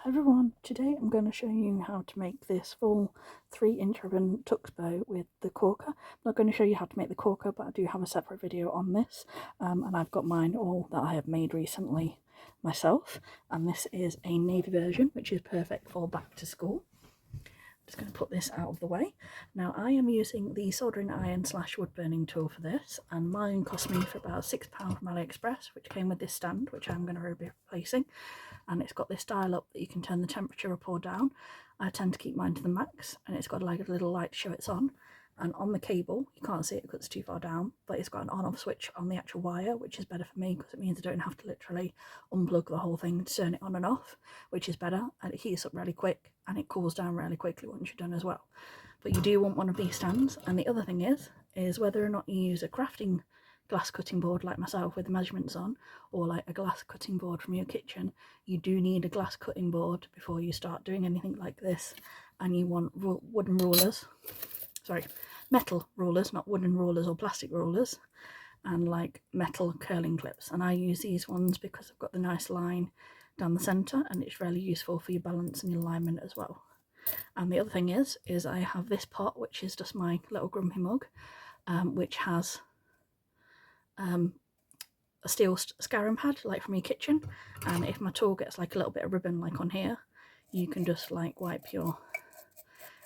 Hi everyone, today I'm going to show you how to make this full 3-inch ribbon tux bow with the Korker. I'm not going to show you how to make the Korker, but I do have a separate video on this, and I've got mine all that I have made recently myself, and this is a navy version which is perfect for back to school. Just going to put this out of the way. Now I am using the soldering iron / wood burning tool for this, and mine cost me for about £6 from AliExpress, which came with this stand, which I'm going to be replacing, and it's got this dial up that you can turn the temperature up or down. I tend to keep mine to the max, and it's got like a little light to show it's on, and on the cable you can't see it because it's too far down, but it's got an on-off switch on the actual wire, which is better for me because it means I don't have to literally unplug the whole thing to turn it on and off, which is better, and it heats up really quick and it cools down really quickly once you're done as well. But you do want one of these stands. And the other thing is whether or not you use a crafting glass cutting board like myself with the measurements on, or like a glass cutting board from your kitchen, you do need a glass cutting board before you start doing anything like this. And you want wooden rulers, sorry, metal rulers, not wooden rulers or plastic rulers, and like metal curling clips. And I use these ones because I've got the nice line down the centre, and it's really useful for your balance and your alignment as well. And the other thing is I have this pot, which is just my little grumpy mug, which has a steel scouring pad like from your kitchen, and if my tool gets like a little bit of ribbon like on here, you can just like wipe your,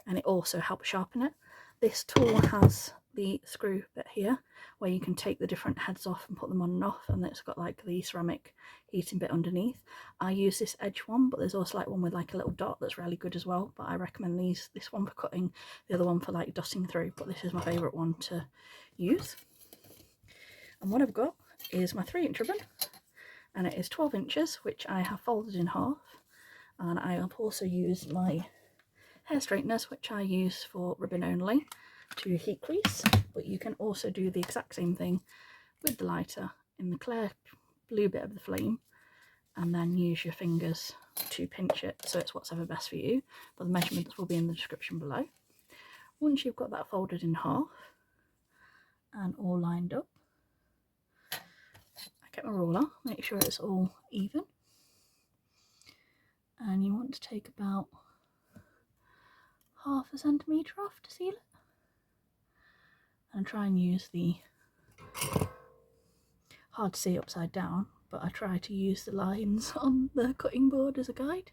and it also helps sharpen it. This tool has the screw bit here where you can take the different heads off and put them on and off, and it's got like the ceramic heating bit underneath. I use this edge one, but there's also like one with like a little dot that's really good as well, but I recommend this one for cutting, the other one for like dusting through, but this is my favourite one to use. And what I've got is my 3-inch ribbon, and it is 12 inches, which I have folded in half, and I have also used my hair straighteners, which I use for ribbon only, to heat crease, but you can also do the exact same thing with the lighter in the clear blue bit of the flame, and then use your fingers to pinch it so it's whatever best for you, but the measurements will be in the description below. Once you've got that folded in half and all lined up, I get my ruler, make sure it's all even, and you want to take about ½ centimetre off to seal it, and try and use the, hard to see upside down, but I try to use the lines on the cutting board as a guide.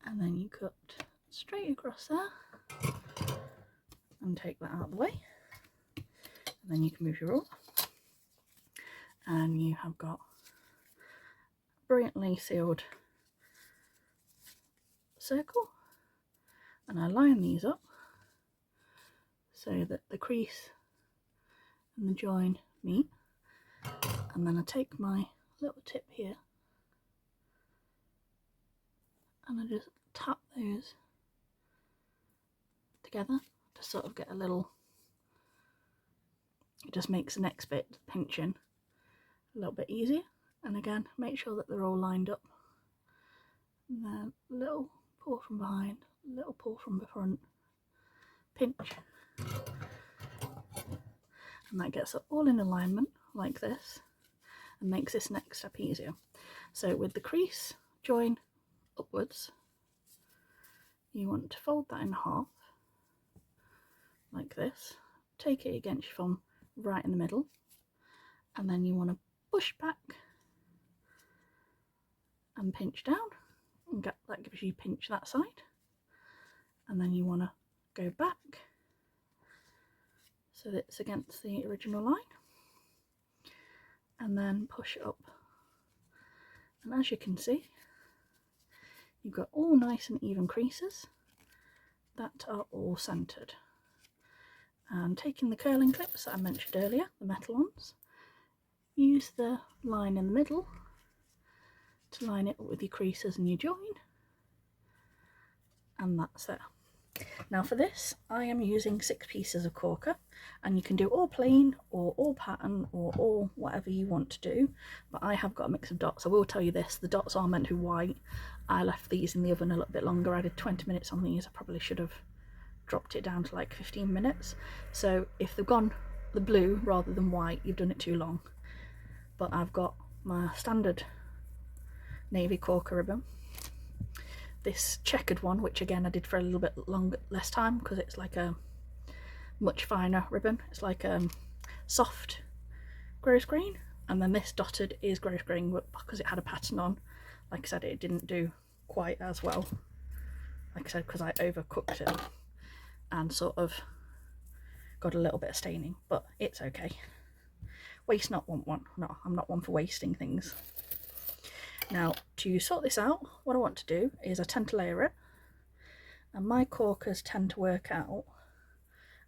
And then you cut straight across there and take that out of the way, and then you can move your ruler, and you have got a brilliantly sealed circle. And I line these up so that the crease and the join meet, and then I take my little tip here and I just tap those together to sort of get a little, it just makes the next bit pinching a little bit easier. And again, make sure that they're all lined up, and then a little pull from behind, a little pull from the front, pinch, and that gets it all in alignment like this and makes this next step easier. So with the crease join upwards, you want to fold that in half like this, take it against your thumb right in the middle, and then you want to push back and pinch down, and that gives you pinch that side, and then you want to go back so that it's against the original line, and then push it up. And as you can see, you've got all nice and even creases that are all centered. And taking the curling clips that I mentioned earlier, the metal ones, use the line in the middle to line it up with your creases and your join, and that's it. Now for this, I am using 6 pieces of Korker, and you can do all plain or all pattern or all whatever you want to do, but I have got a mix of dots. I will tell you this, the dots are meant to be white. I left these in the oven a little bit longer. I did 20 minutes on these. I probably should have dropped it down to like 15 minutes. So if they've gone the blue rather than white, you've done it too long. But I've got my standard navy Korker ribbon. This checkered one, which again I did for a little bit less time because it's like a much finer ribbon. It's like a soft gross green, and then this dotted is gross green, but because it had a pattern on, like I said, it didn't do quite as well. Like I said, because I overcooked it and sort of got a little bit of staining, but it's okay. Waste not, want one. No, I'm not one for wasting things. Now, to sort this out, what I want to do is I tend to layer it, and my corkers tend to work out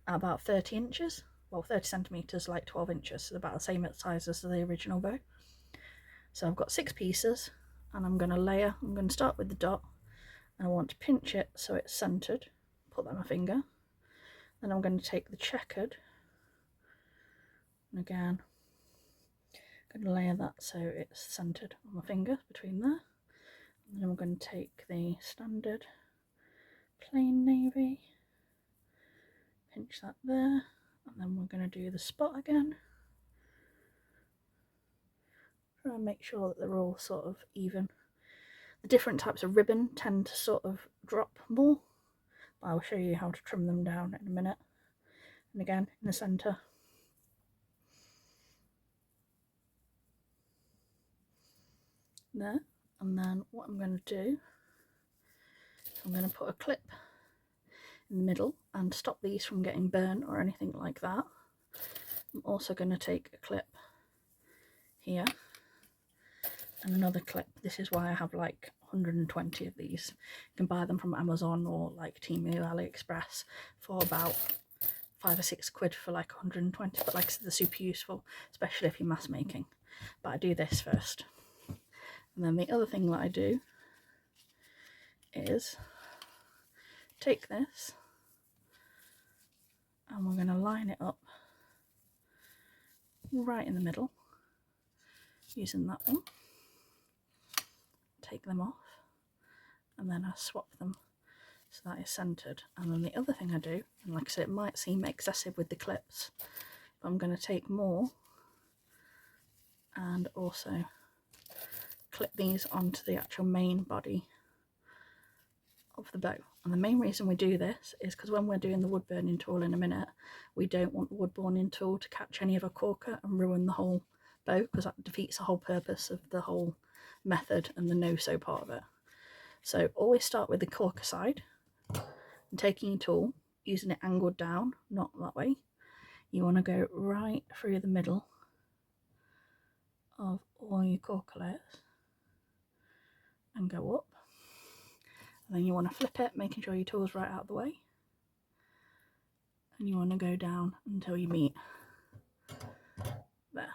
at about 30 inches, well 30 centimetres, like 12 inches, so about the same size as the original bow. So I've got 6 pieces, and I'm going to layer. I'm going to start with the dot, and I want to pinch it so it's centred, put that on my finger. Then I'm going to take the checkered, and again I'm going to layer that so it's centred on my finger between there. And then I'm going to take the standard plain navy, pinch that there, and then we're going to do the spot again. Try and make sure that they're all sort of even. The different types of ribbon tend to sort of drop more, but I'll show you how to trim them down in a minute. And again, in the centre. There. And then what I'm going to do, I'm going to put a clip in the middle and stop these from getting burnt or anything like that. I'm also going to take a clip here and another clip. This is why I have like 120 of these. You can buy them from Amazon or like Temu, AliExpress for about 5 or 6 quid for like 120, but like I said, they're super useful, especially if you're mass making. But I do this first. And then the other thing that I do is take this, and we're going to line it up right in the middle using that one. Take them off, and then I swap them so that is centered. And then the other thing I do, and like I said, it might seem excessive with the clips, but I'm going to take more and also clip these onto the actual main body of the bow. And the main reason we do this is because when we're doing the wood burning tool in a minute, we don't want the wood burning tool to catch any of a corker and ruin the whole bow, because that defeats the whole purpose of the whole method and the no-sew part of it. So always start with the corker side and taking your tool, using it angled down, not that way. You want to go right through the middle of all your corker layers and go up. And then you want to flip it, making sure your tool's right out of the way. And you want to go down until you meet there.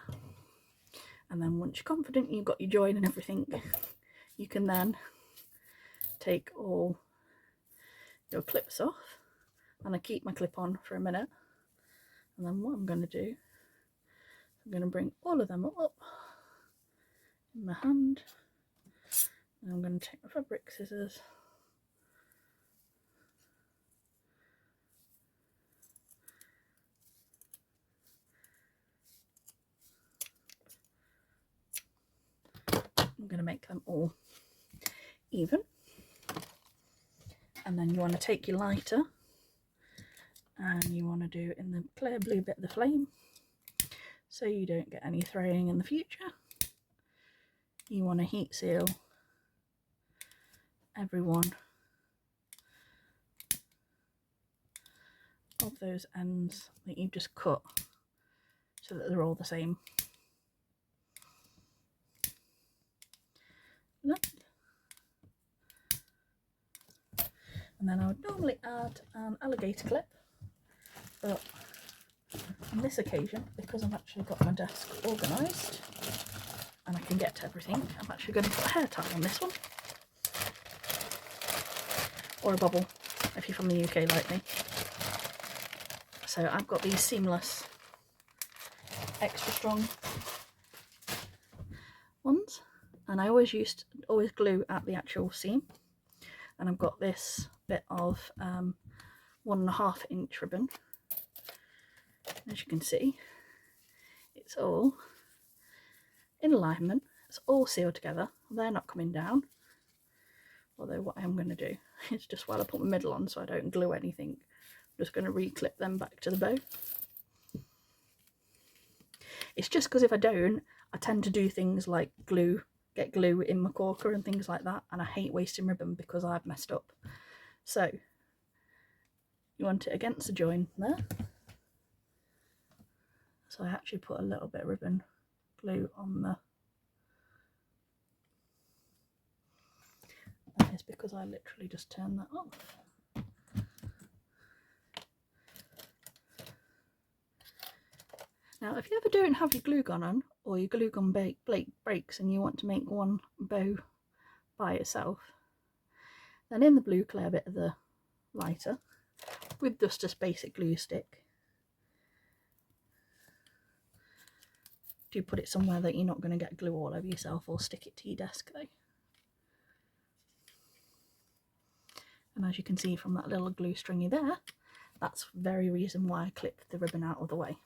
And then once you're confident you've got your join and everything, you can then take all your clips off. And I keep my clip on for a minute. And then what I'm going to do, I'm going to bring all of them up in my hand. And I'm going to take my fabric scissors I'm going to make them all even. And then you want to take your lighter and you want to do in the clear blue bit of the flame so you don't get any throwing in the future. You want to heat seal every one of those ends that you've just cut so that they're all the same length. And then I would normally add an alligator clip, but on this occasion, because I've actually got my desk organised and I can get to everything, I'm actually going to put a hair tie on this one, or a bobble if you're from the UK like me. So I've got these seamless extra strong ones, and I always glue at the actual seam. And I've got this bit of 1.5 inch ribbon. As you can see, it's all in alignment it's all sealed together. They're not coming down. Although what I am going to do is just while I put my middle on so I don't glue anything, I'm just going to re-clip them back to the bow. It's just because if I don't, I tend to do things like get glue in my corker and things like that, and I hate wasting ribbon because I've messed up. So you want it against the join there. So I actually put a little bit of ribbon glue on the... That is because I literally just turned that off. Now, if you ever don't have your glue gun on, or your glue gun breaks and you want to make one bow by itself, then in the blue clear bit of the lighter, with just a basic glue stick, do put it somewhere that you're not going to get glue all over yourself, or stick it to your desk though. And as you can see from that little glue stringy there, that's the very reason why I clipped the ribbon out of the way.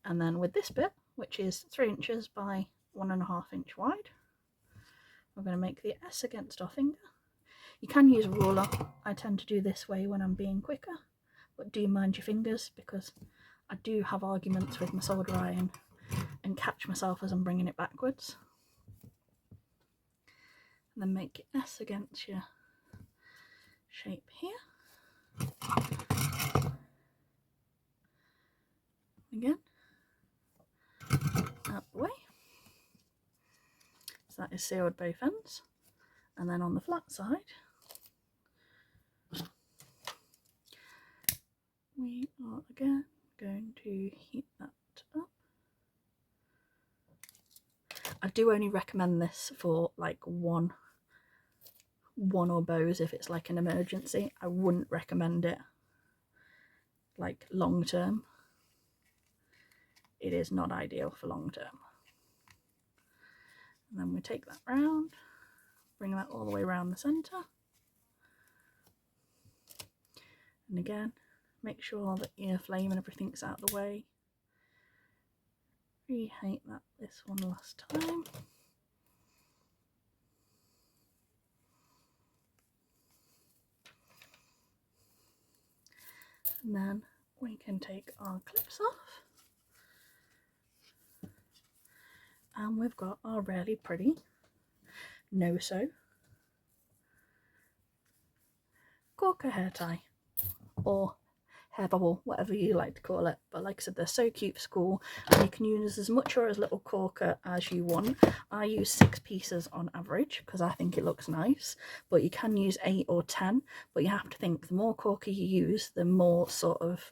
And then with this bit, which is 3 inches by 1.5 inch wide, we're going to make the S against our finger. You can use a ruler. I tend to do this way when I'm being quicker, but do mind your fingers, because I do have arguments with my solder iron and catch myself as I'm bringing it backwards. And then make your S against your shape here. Again, out the way. So that is sealed both ends. And then on the flat side, we are again going to heat that up. I do only recommend this for like one or bows if it's like an emergency. I wouldn't recommend it like long term. It is not ideal for long term. And then we take that round, bring that all the way around the centre. And again, make sure that your flame and everything's out of the way. Reheat that this one last time. And then we can take our clips off. And we've got our really pretty no-sew Korker hair tie, or hair bubble, whatever you like to call it. But like I said, they're so cute for school, and you can use as much or as little Korker as you want. I use 6 pieces on average because I think it looks nice, but you can use 8 or 10. But you have to think, the more Korker you use, the more sort of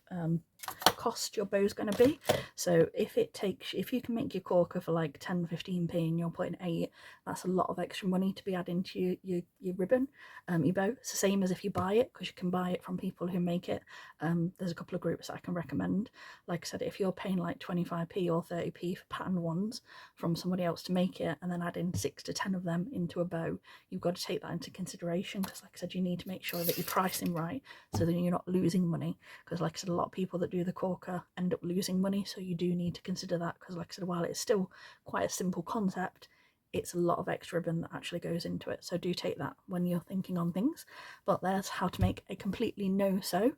cost your bow's going to be. So if you can make your Korker for like 10-15p and you're putting 8, that's a lot of extra money to be adding to your ribbon, your bow. It's the same as if you buy it, because you can buy it from people who make it. There's a couple of groups that I can recommend. Like I said, if you're paying like 25p or 30p for patterned ones from somebody else to make it, and then adding 6 to 10 of them into a bow, you've got to take that into consideration, because like I said, you need to make sure that you're pricing right so that you're not losing money, because like I said, a lot of people that do the Korker end up losing money. So you do need to consider that, because like I said, while it's still quite a simple concept, it's a lot of extra ribbon that actually goes into it. So do take that when you're thinking on things. But there's how to make a completely no-sew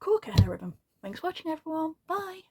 Korker hair ribbon. Thanks for watching, everyone. Bye.